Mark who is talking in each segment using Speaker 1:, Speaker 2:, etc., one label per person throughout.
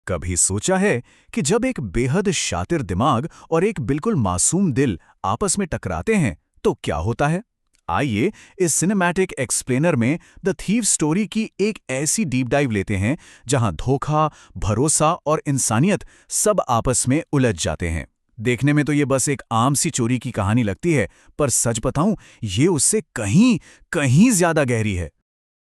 Speaker 1: कभी सोचा है कि जब एक बेहद शातिर दिमाग और एक बिल्कुल मासूम दिल आपस में टकराते हैं तो क्या होता है? आइए इस सिनेमैटिक एक्सप्लेनर में द थीव स्टोरी की एक ऐसी डीप डाइव लेते हैं जहां धोखा, भरोसा और इंसानियत सब आपस में उलझ जाते हैं। देखने में तो ये बस एक आम सी चोरी की कहानी लगती है, पर सच बताऊं, ये उससे कहीं कहीं ज्यादा गहरी है।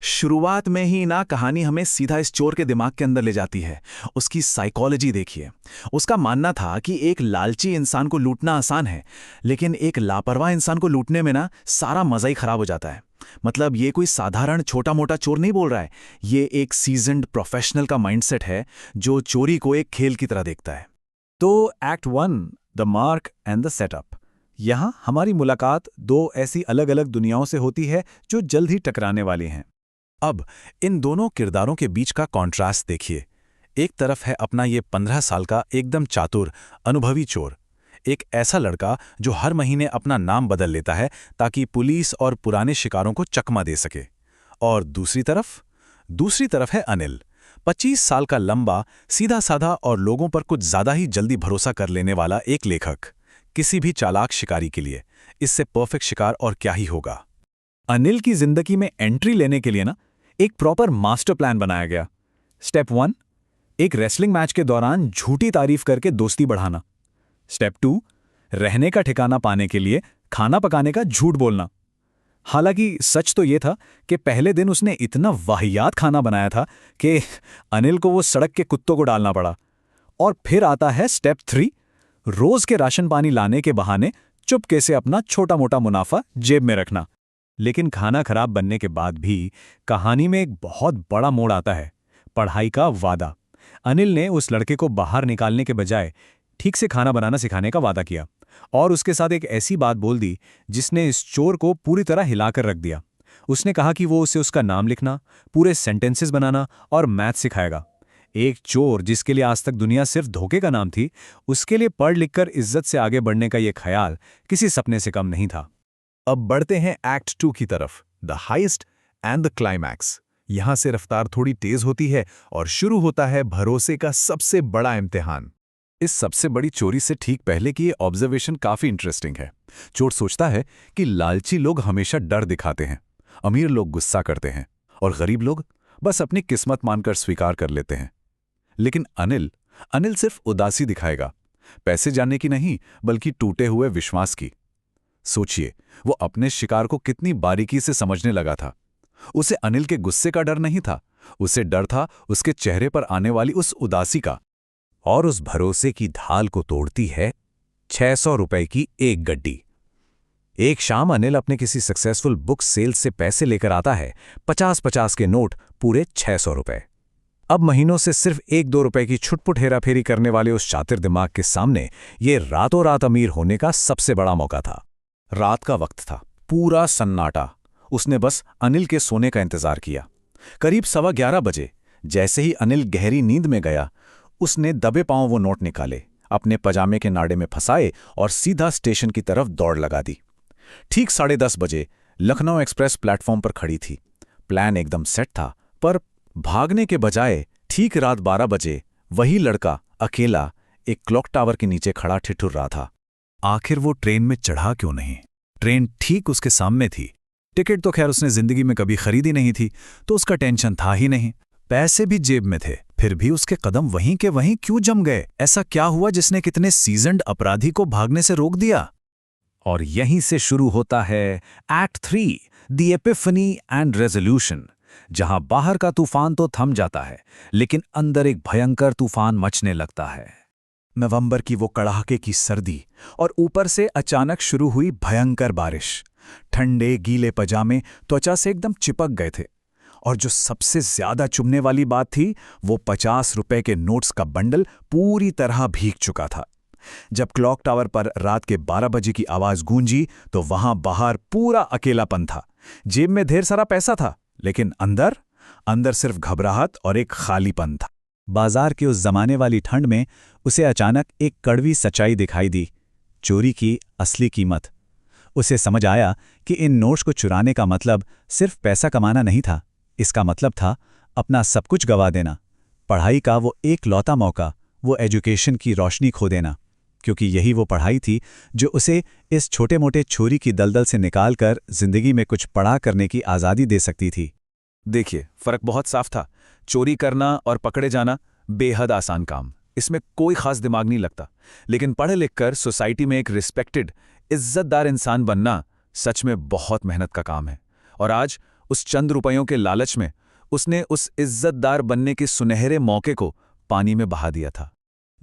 Speaker 1: शुरुआत में ही ना कहानी हमें सीधा इस चोर के दिमाग के अंदर ले जाती है। उसकी साइकोलॉजी देखिए। उसका मानना था कि एक लालची इंसान को लूटना आसान है, लेकिन एक लापरवाह इंसान को लूटने में ना सारा मजा ही खराब हो जाता है। मतलब ये कोई साधारण छोटा मोटा चोर नहीं बोल रहा है, ये एक सीजन्ड प्रोफेशनल का माइंडसेट है जो चोरी को एक खेल की तरह देखता है। तो act 1, the mark and the setup. यहाँ हमारी मुलाकात दो ऐसी अलग अलग दुनियाओं से होती है जो जल्द ही टकराने वाली हैं। अब इन दोनों किरदारों के बीच का कॉन्ट्रास्ट देखिए। एक तरफ है अपना ये 15 साल का एकदम चातुर, अनुभवी चोर, एक ऐसा लड़का जो हर महीने अपना नाम बदल लेता है ताकि पुलिस और पुराने शिकारों को चकमा दे सके। और दूसरी तरफ है अनिल, 25 साल का लंबा, सीधा साधा और लोगों पर कुछ ज्यादा ही जल्दी भरोसा कर लेने वाला एक लेखक। किसी भी चालाक शिकारी के लिए इससे परफेक्ट शिकार और क्या ही होगा। अनिल की जिंदगी में एंट्री लेने के लिए ना एक प्रॉपर मास्टर प्लान बनाया गया। स्टेप 1, एक रेसलिंग मैच के दौरान झूठी तारीफ करके दोस्ती बढ़ाना। स्टेप 2, रहने का ठिकाना पाने के लिए खाना पकाने का झूठ बोलना। हालांकि सच तो ये था कि पहले दिन उसने इतना वाहियात खाना बनाया था कि अनिल को वो सड़क के कुत्तों को डालना पड़ा। और फिर आता है स्टेप 3, रोज के राशन पानी लाने के बहाने चुपके से अपना छोटा मोटा मुनाफा जेब में रखना। लेकिन खाना खराब बनने के बाद भी कहानी में एक बहुत बड़ा मोड़ आता है, पढ़ाई का वादा। अनिल ने उस लड़के को बाहर निकालने के बजाय ठीक से खाना बनाना सिखाने का वादा किया और उसके साथ एक ऐसी बात बोल दी जिसने इस चोर को पूरी तरह हिलाकर रख दिया। उसने कहा कि वो उसे उसका नाम लिखना, पूरे सेंटेंसेस बनाना और मैथ सिखाएगा। एक चोर जिसके लिए आज तक दुनिया सिर्फ धोखे का नाम थी, उसके लिए पढ़ लिखकर इज्जत से आगे बढ़ने का यह ख्याल किसी सपने से कम नहीं था। अब बढ़ते हैं एक्ट 2 की तरफ, the highest and the climax. यहां से रफ्तार थोड़ी तेज होती है और शुरू होता है भरोसे का सबसे बड़ा इम्तिहान। इस सबसे बड़ी चोरी से ठीक पहले की ये ऑब्जर्वेशन काफी इंटरेस्टिंग है। चोर सोचता है कि लालची लोग हमेशा डर दिखाते हैं, अमीर लोग गुस्सा करते हैं और गरीब लोग बस अपनी किस्मत मानकर स्वीकार कर लेते हैं। लेकिन अनिल सिर्फ उदासी दिखाएगा, पैसे जानने की नहीं बल्कि टूटे हुए विश्वास की। सोचिए, वो अपने शिकार को कितनी बारीकी से समझने लगा था। उसे अनिल के गुस्से का डर नहीं था, उसे डर था उसके चेहरे पर आने वाली उस उदासी का। और उस भरोसे की ढाल को तोड़ती है 600 रुपए की एक गड्डी। एक शाम अनिल अपने किसी सक्सेसफुल बुक सेल्स से पैसे लेकर आता है, 50-50 के नोट, पूरे 600 रुपए। अब महीनों से सिर्फ 1-2 रुपए की छुटपुट हेराफेरी करने वाले उस शातिर दिमाग के सामने ये रातों रात अमीर होने का सबसे बड़ा मौका था। रात का वक्त था, पूरा सन्नाटा। उसने बस अनिल के सोने का इंतजार किया। करीब 11:15 बजे जैसे ही अनिल गहरी नींद में गया, उसने दबे पांव वो नोट निकाले, अपने पजामे के नाड़े में फंसाए और सीधा स्टेशन की तरफ दौड़ लगा दी। ठीक 10:30 बजे लखनऊ एक्सप्रेस प्लेटफॉर्म पर खड़ी थी। प्लान एकदम सेट था, पर भागने के बजाय ठीक रात 12 बजे वही लड़का अकेला एक क्लॉक टावर के नीचे खड़ा ठिठुर रहा था। आखिर वो ट्रेन में चढ़ा क्यों नहीं? ट्रेन ठीक उसके सामने थी। टिकट तो खैर उसने जिंदगी में कभी खरीदी नहीं थी, तो उसका टेंशन था ही नहीं। पैसे भी जेब में थे, फिर भी उसके कदम वहीं के वहीं क्यों जम गए? ऐसा क्या हुआ जिसने कितने सीजन्ड अपराधी को भागने से रोक दिया? और यहीं से शुरू होता है act 3, the Epiphany and resolution, जहां बाहर का तूफान तो थम जाता है, लेकिन अंदर एक भयंकर तूफान मचने लगता है। नवंबर की वो कड़ाके की सर्दी और ऊपर से अचानक शुरू हुई भयंकर बारिश। ठंडे गीले पजामे त्वचा से एकदम चिपक गए थे। और जो सबसे ज्यादा चुभने वाली बात थी, वो 50 रुपए के नोट्स का बंडल पूरी तरह भीग चुका था। जब क्लॉक टावर पर रात के 12 बजे की आवाज गूंजी, तो वहां बाहर पूरा अकेलापन था। जेब में ढेर सारा पैसा था, लेकिन अंदर सिर्फ घबराहट और एक खालीपन था। बाजार की उस जमाने वाली ठंड में उसे अचानक एक कड़वी सच्चाई दिखाई दी, चोरी की असली कीमत। उसे समझ आया कि इन नोट्स को चुराने का मतलब सिर्फ पैसा कमाना नहीं था, इसका मतलब था अपना सब कुछ गंवा देना।
Speaker 2: पढ़ाई का वो एक लौता मौका, वो एजुकेशन की रोशनी खो देना, क्योंकि यही वो पढ़ाई थी जो उसे इस छोटे-मोटे छोरी की दलदल से निकालकर जिंदगी में कुछ बड़ा करने की आज़ादी दे सकती थी।
Speaker 1: देखिए, फर्क बहुत साफ था। चोरी करना और पकड़े जाना बेहद आसान काम, इसमें कोई खास दिमाग नहीं लगता। लेकिन पढ़ लिख कर सोसाइटी में एक रिस्पेक्टेड, इज्जतदार इंसान बनना सच में बहुत मेहनत का काम है। और आज उस चंद रुपयों के लालच में उसने उस इज्जतदार बनने के सुनहरे मौके को पानी में बहा दिया था।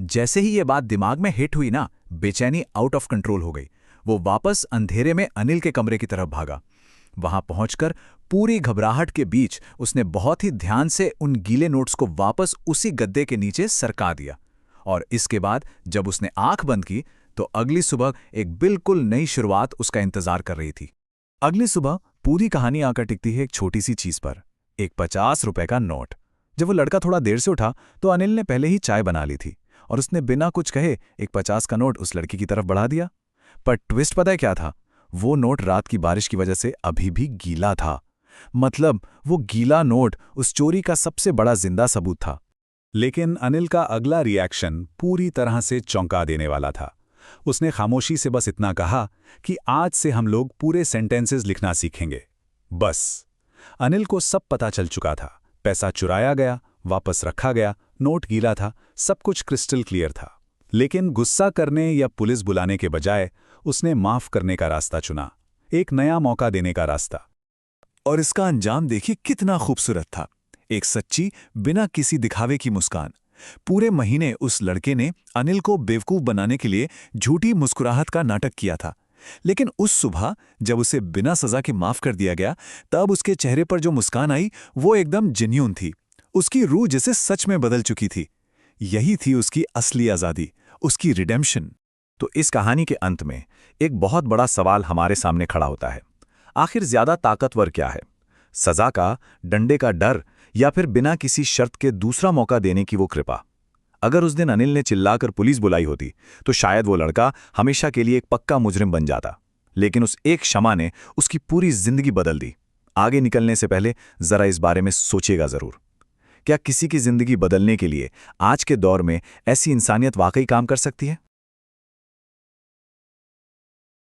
Speaker 1: जैसे ही ये बात दिमाग में हिट हुई ना, बेचैनी आउट ऑफ कंट्रोल हो गई। वो वापस अंधेरे में अनिल के कमरे की तरफ भागा। वहां पहुंचकर पूरी घबराहट के बीच उसने बहुत ही ध्यान से उन गीले नोट्स को वापस उसी गद्दे के नीचे सरका दिया। और इसके बाद जब उसने आंख बंद की तो अगली सुबह एक बिल्कुल नई शुरुआत उसका इंतजार कर रही थी। अगली सुबह पूरी कहानी आकर टिकती है एक छोटी सी चीज पर, एक 50 रुपए का नोट। जब वो लड़का थोड़ा देर से उठा तो अनिल ने पहले ही चाय बना ली थी और उसने बिना कुछ कहे एक 50 का नोट उस लड़की की तरफ बढ़ा दिया। पर ट्विस्ट पता है क्या था? वो नोट रात की बारिश की वजह से अभी भी गीला था। मतलब वो गीला नोट उस चोरी का सबसे बड़ा जिंदा सबूत था।
Speaker 2: लेकिन अनिल का अगला रिएक्शन पूरी तरह से चौंका देने वाला था। उसने खामोशी से बस इतना कहा कि आज से हम लोग पूरे सेंटेंसेस लिखना सीखेंगे। बस। अनिल को सब पता चल चुका था। पैसा चुराया गया, वापस रखा गया, नोट गीला था, सब कुछ क्रिस्टल क्लियर था। लेकिन गुस्सा करने या पुलिस बुलाने के बजाय उसने माफ करने का रास्ता चुना, एक नया मौका देने का रास्ता।
Speaker 1: और इसका अंजाम देखिए कितना खूबसूरत था। एक सच्ची, बिना किसी दिखावे की मुस्कान। पूरे महीने उस लड़के ने अनिल को बेवकूफ बनाने के लिए झूठी मुस्कुराहट का नाटक किया था। लेकिन उस सुबह जब उसे बिना सजा के माफ कर दिया गया, तब उसके चेहरे पर जो मुस्कान आई वो एकदम जेन्युइन थी। उसकी रूह जिसे सच में बदल चुकी थी। यही थी उसकी असली आज़ादी, उसकी रिडेम्पशन। तो इस कहानी के अंत में एक बहुत बड़ा सवाल हमारे सामने खड़ा होता है। आखिर ज्यादा ताकतवर क्या है, सजा का, डंडे का डर, या फिर बिना किसी शर्त के दूसरा मौका देने की वो कृपा? अगर उस दिन अनिल ने चिल्लाकर पुलिस बुलाई होती तो शायद वो लड़का हमेशा के लिए एक पक्का मुजरिम बन जाता। लेकिन उस एक क्षमा ने उसकी पूरी जिंदगी बदल दी। आगे निकलने से पहले जरा इस बारे में सोचिएगा जरूर। क्या किसी की जिंदगी बदलने के लिए आज के दौर में ऐसी इंसानियत वाकई काम कर सकती है?